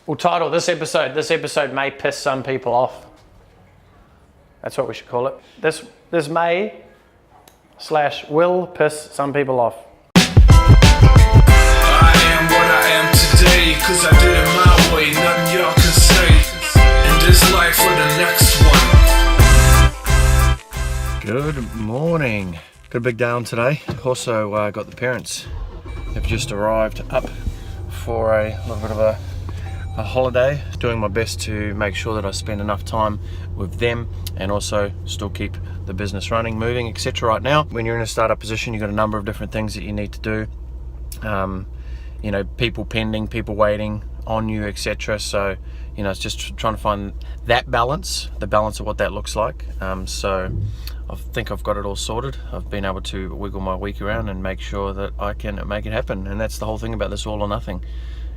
We'll title this episode may piss some people off. That's what we should call it. This may / will piss some people off. I am what I am today, cause I did it my way, nothing y'all can say. In this life or the next one. Good morning. Got a big day on today. Also got the parents have just arrived up for a little bit of a holiday. Doing my best to make sure that I spend enough time with them and also still keep the business running, moving, etc. Right now, when you're in a startup position, you've got a number of different things that you need to do. People pending, people waiting on you, etc. So, it's just trying to find that balance, the balance of what that looks like. So I think I've got it all sorted. I've been able to wiggle my week around and make sure that I can make it happen. And that's the whole thing about this all or nothing.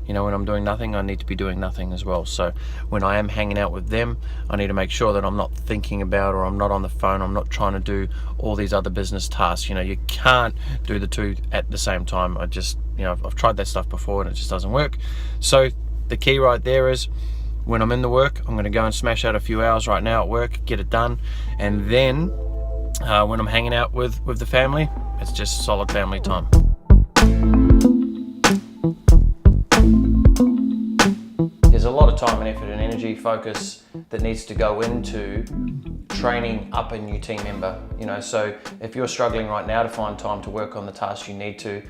When I'm doing nothing, I need to be doing nothing as well. So when I am hanging out with them, I need to make sure that I'm not thinking about, or I'm not on the phone, I'm not trying to do all these other business tasks. You can't do the two at the same time. I've tried that stuff before and it just doesn't work. So the key right there is, when I'm in the work, I'm going to go and smash out a few hours right now at work, get it done. And then when I'm hanging out with the family, it's just solid family time. There's a lot of time and effort and energy focus that needs to go into training up a new team member. So if you're struggling right now to find time to work on the tasks you need to,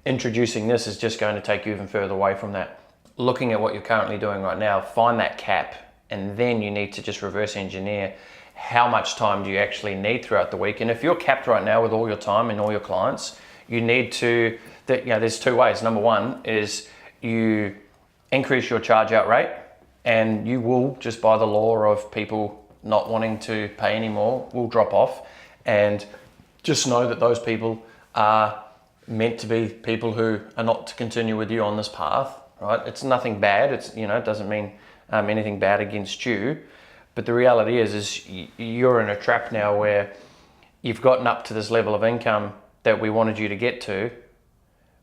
introducing this is just going to take you even further away from that. Looking at what you're currently doing right now, find that cap, and then you need to just reverse engineer how much time do you actually need throughout the week. And if you're capped right now with all your time and all your clients, you need to, there's two ways. Number one is you increase your charge out rate, and you will, just by the law of people not wanting to pay anymore, will drop off. And just know that those people are meant to be people who are not to continue with you on this path, right? It's nothing bad. It doesn't mean anything bad against you. But the reality is you're in a trap now where you've gotten up to this level of income that we wanted you to get to,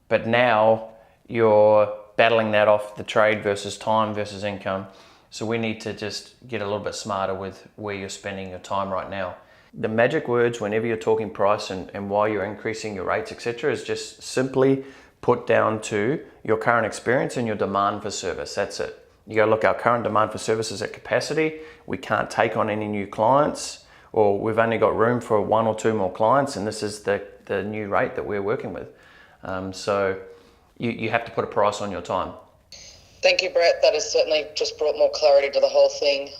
but now you're battling that off the trade versus time versus income. So we need to just get a little bit smarter with where you're spending your time right now. The magic words whenever you're talking price and why you're increasing your rates, etc., is just simply put down to your current experience and your demand for service. That's it. You go, look, our current demand for service is at capacity. We can't take on any new clients, or we've only got room for one or two more clients, and this is the new rate that we're working with. So you have to put a price on your time. Thank you, Brett. That has certainly just brought more clarity to the whole thing.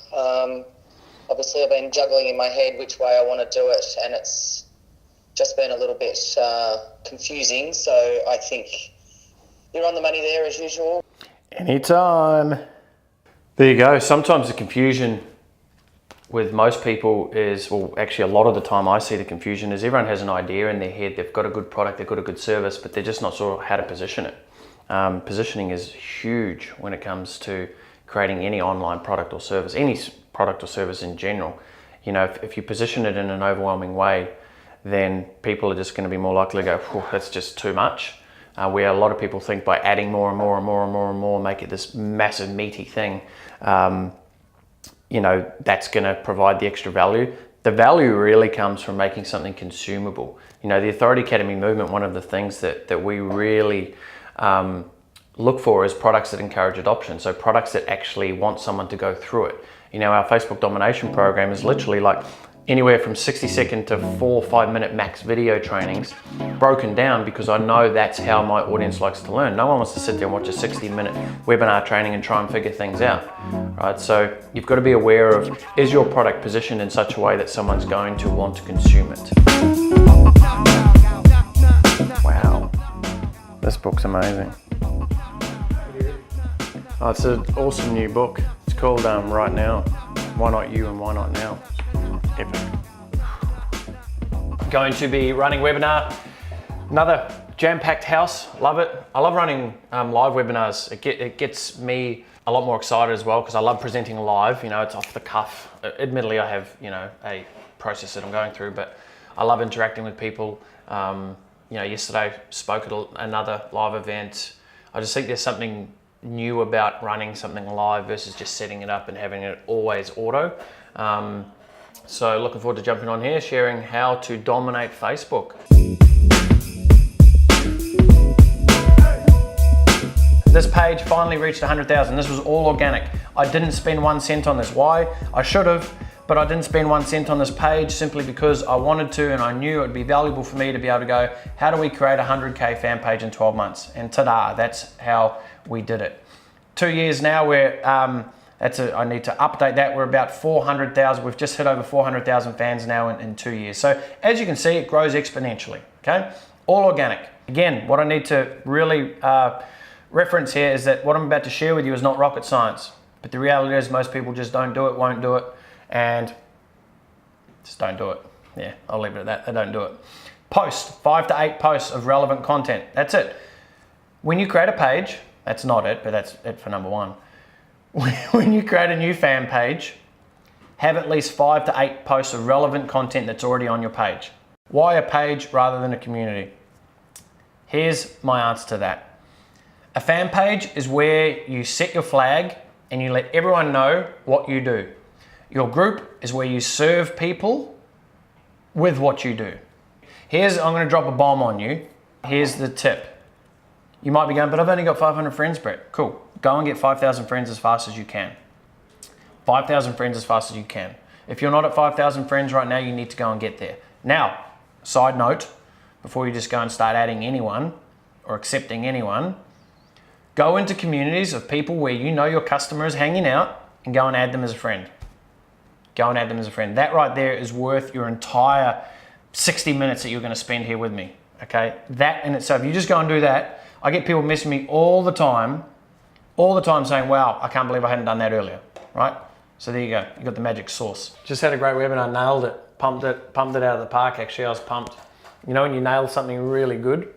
Obviously, I've been juggling in my head which way I want to do it, and it's just been a little bit confusing. So I think you're on the money there as usual. Anytime. There you go. Sometimes the confusion with most people is, well, actually a lot of the time I see the confusion is everyone has an idea in their head. They've got a good product, they've got a good service, but they're just not sure how to position it. Positioning is huge when it comes to creating any online product or service, any product or service in general. If you position it in an overwhelming way, then people are just going to be more likely to go, that's just too much. Where a lot of people think by adding more and more and more and more and more, make it this massive meaty thing, that's going to provide the extra value. The value really comes from making something consumable. The Authority Academy movement, one of the things that we really look for is products that encourage adoption. So products that actually want someone to go through it. Our Facebook domination program is literally like anywhere from 60-second to 4 or 5 minute max video trainings broken down, because I know that's how my audience likes to learn. No one wants to sit there and watch a 60-minute webinar training and try and figure things out, right? So you've got to be aware of, is your product positioned in such a way that someone's going to want to consume it? Wow, this book's amazing. Oh, it's an awesome new book. It's called Right Now. Why Not You and Why Not Now? Epic. Going to be running webinar, another jam-packed house. Love it. I love running live webinars. It gets me a lot more excited as well, because I love presenting live. It's off the cuff. Admittedly, I have a process that I'm going through, but I love interacting with people. Yesterday spoke at another live event. I just think there's something knew about running something live versus just setting it up and having it always auto. So looking forward to jumping on here, sharing how to dominate Facebook. This page finally reached 100,000. This was all organic. I didn't spend 1 cent on this. Why? I should have, but I didn't spend 1 cent on this page simply because I wanted to, and I knew it would be valuable for me to be able to go, how do we create a 100K fan page in 12 months? And ta-da, that's how we did it. 2 years now, I need to update that. We're about 400,000. We've just hit over 400,000 fans now in 2 years. So as you can see, it grows exponentially, okay? All organic. Again, what I need to really reference here is that what I'm about to share with you is not rocket science. But the reality is most people just don't do it, won't do it, and just don't do it. Yeah, I'll leave it at that. They don't do it. Post 5 to 8 posts of relevant content. That's it. When you create a page, that's not it, but that's it for number one. When you create a new fan page, have at least 5 to 8 posts of relevant content that's already on your page. Why a page rather than a community? Here's my answer to that. A fan page is where you set your flag and you let everyone know what you do. Your group is where you serve people with what you do. I'm going to drop a bomb on you. Here's the tip. You might be going, but I've only got 500 friends, Brett. Cool. Go and get 5,000 friends as fast as you can. 5,000 friends as fast as you can. If you're not at 5,000 friends right now, you need to go and get there. Now, side note, before you just go and start adding anyone or accepting anyone, go into communities of people where you know your customer is hanging out and go and add them as a friend. Go and add them as a friend. That right there is worth your entire 60 minutes that you're going to spend here with me. Okay? That in itself, you just go and do that. I get people messaging me all the time saying, wow, I can't believe I hadn't done that earlier, right? So there you go. You got the magic sauce. Just had a great webinar, nailed it, pumped it out of the park. Actually, I was pumped. You know when you nail something really good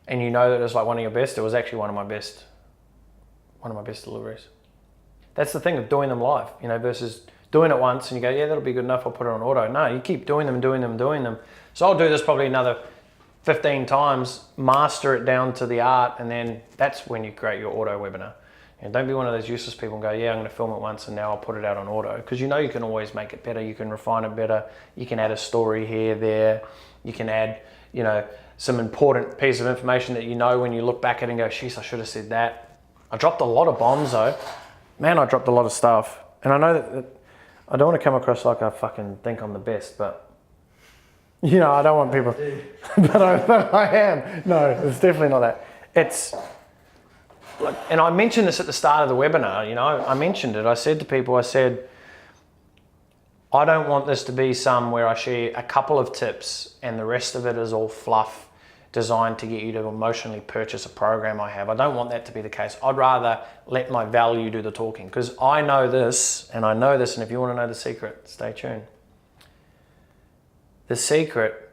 and you know that it's like one of your best, it was actually one of my best deliveries. That's the thing of doing them live, you know, versus doing it once and you go, yeah, that'll be good enough, I'll put it on auto. No, you keep doing them. So I'll do this probably another 15 times, master it down to the art, and then that's when you create your auto webinar. And don't be one of those useless people and go, yeah, I'm going to film it once and now I'll put it out on auto. Because you know you can always make it better, you can refine it better, you can add a story here, there, you can add, you know, some important piece of information that you know when you look back at it and go, sheesh, I should have said that. I dropped a lot of bombs though. Man, I dropped a lot of stuff. And I know that I don't want to come across like I fucking think I'm the best, but you know, I don't want people, but I am. No, it's definitely not that. It's like, and I mentioned this at the start of the webinar, you know, I mentioned it. I said to people, I don't want this to be some where I share a couple of tips and the rest of it is all fluff designed to get you to emotionally purchase a program I have. I don't want that to be the case. I'd rather let my value do the talking because I know this, and if you want to know the secret, stay tuned. The secret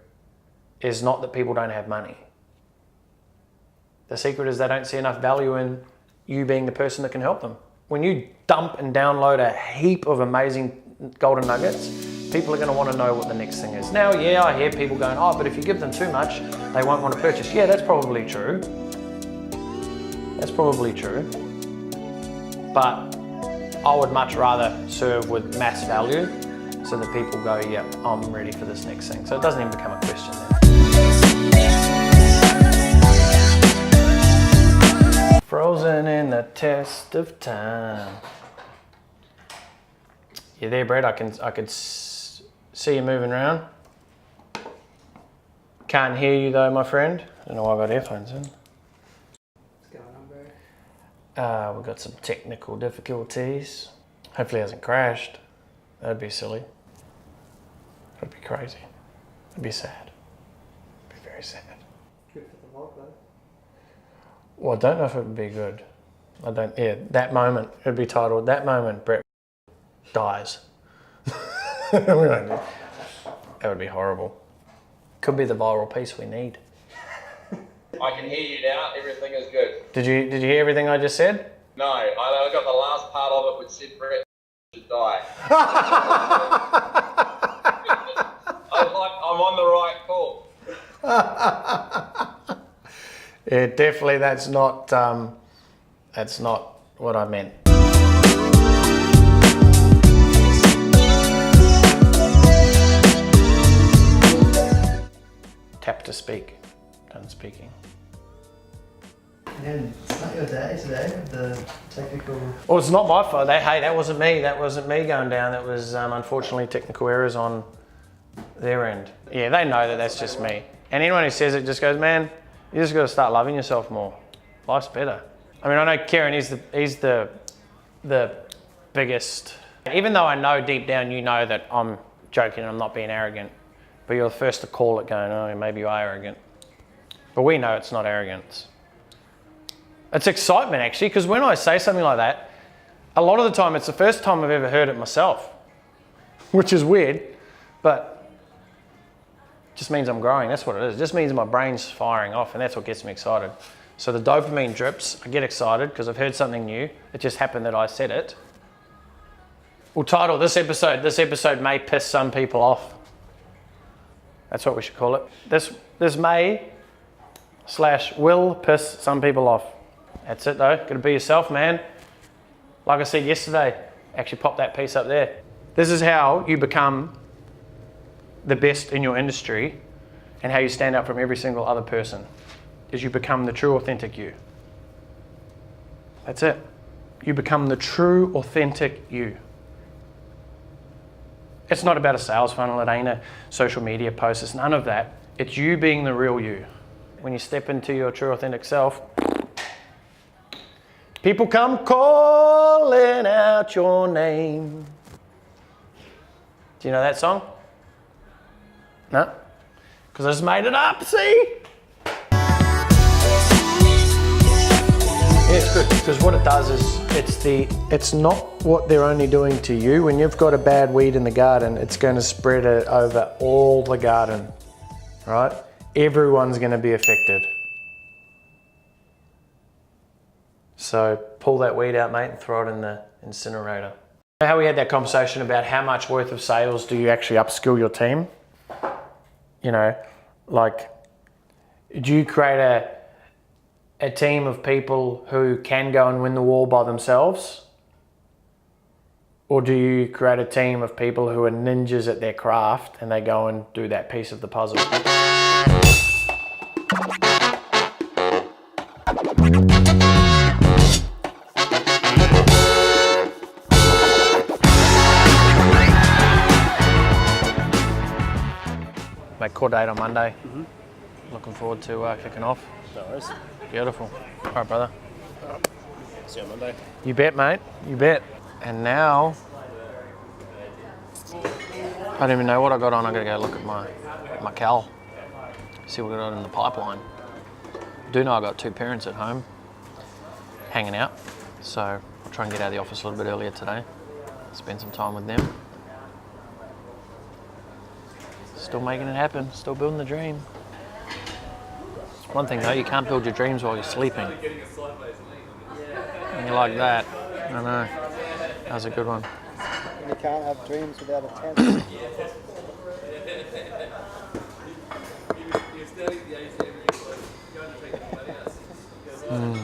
is not that people don't have money. The secret is they don't see enough value in you being the person that can help them. When you dump and download a heap of amazing golden nuggets, people are going to want to know what the next thing is. Now, yeah, I hear people going, oh, but if you give them too much, they won't want to purchase. Yeah, that's probably true. That's probably true. But I would much rather serve with mass value so that people go, yeah, I'm ready for this next thing. So it doesn't even become a question then. Frozen in the test of time. You there, Brett? I could see you moving around. Can't hear you though, my friend. I don't know why I've got earphones in. What's going on, bro? We've got some technical difficulties. Hopefully it hasn't crashed. That'd be silly. That'd be crazy. It'd be sad. It'd be very sad. Good for the vlog, though. Well, I don't know if it would be good. That moment, it'd be titled, That Moment Brett Dies. That would be horrible. Could be the viral piece we need. I can hear you now. Everything is good. Did you hear everything I just said? No, I got the last part of it which said Brett should die. I was like, I'm on the right call. Yeah, definitely that's not That's not what I meant. Tap to speak. Done speaking. And it's not your day today, the technical... Well, it's not my fault. Hey, that wasn't me. That wasn't me going down. That was unfortunately technical errors on their end. Yeah, they know that that's just me. And anyone who says it just goes, man, you just got to start loving yourself more. Life's better. I mean, I know Kieran is the biggest. Even though I know deep down you know that I'm joking and I'm not being arrogant, but you're the first to call it going, oh, maybe you are arrogant. But we know it's not arrogance. It's excitement actually, because when I say something like that, a lot of the time it's the first time I've ever heard it myself, which is weird, but it just means I'm growing. That's what it is. It just means my brain's firing off, and that's what gets me excited. So the dopamine drips, I get excited because I've heard something new. It just happened that I said it. We'll title this episode may piss some people off. That's what we should call it. This may / will piss some people off. That's it though, gotta be yourself, man. Like I said yesterday, actually pop that piece up there. This is how you become the best in your industry and how you stand out from every single other person, is you become the true, authentic you. That's it. You become the true, authentic you. It's not about a sales funnel, it ain't a social media post, it's none of that. It's you being the real you. When you step into your true, authentic self, people come calling out your name. Do you know that song? No? Because I just made it up, see? Yeah, it's good, because what it does is it's not what they're only doing to you. When you've got a bad weed in the garden, it's going to spread it over all the garden, right? Everyone's going to be affected. So pull that weed out, mate, and throw it in the incinerator. How we had that conversation about how much worth of sales do you actually upskill your team? You know, like, do you create a team of people who can go and win the war by themselves? Or do you create a team of people who are ninjas at their craft and they go and do that piece of the puzzle? Make core date on Monday. Looking forward to kicking off. No worries. Beautiful. All right, brother. See you on Monday. You bet, mate. You bet. And now, I don't even know what I got on. I gotta go look at my cal. See what I got in the pipeline. I do know I got 2 parents at home hanging out, so I'll try and get out of the office a little bit earlier today. Spend some time with them. Still making it happen. Still building the dream. One thing though, you can't build your dreams while you're sleeping. And you're like that. I know. That was a good one. You can't have dreams without a tent. Mm.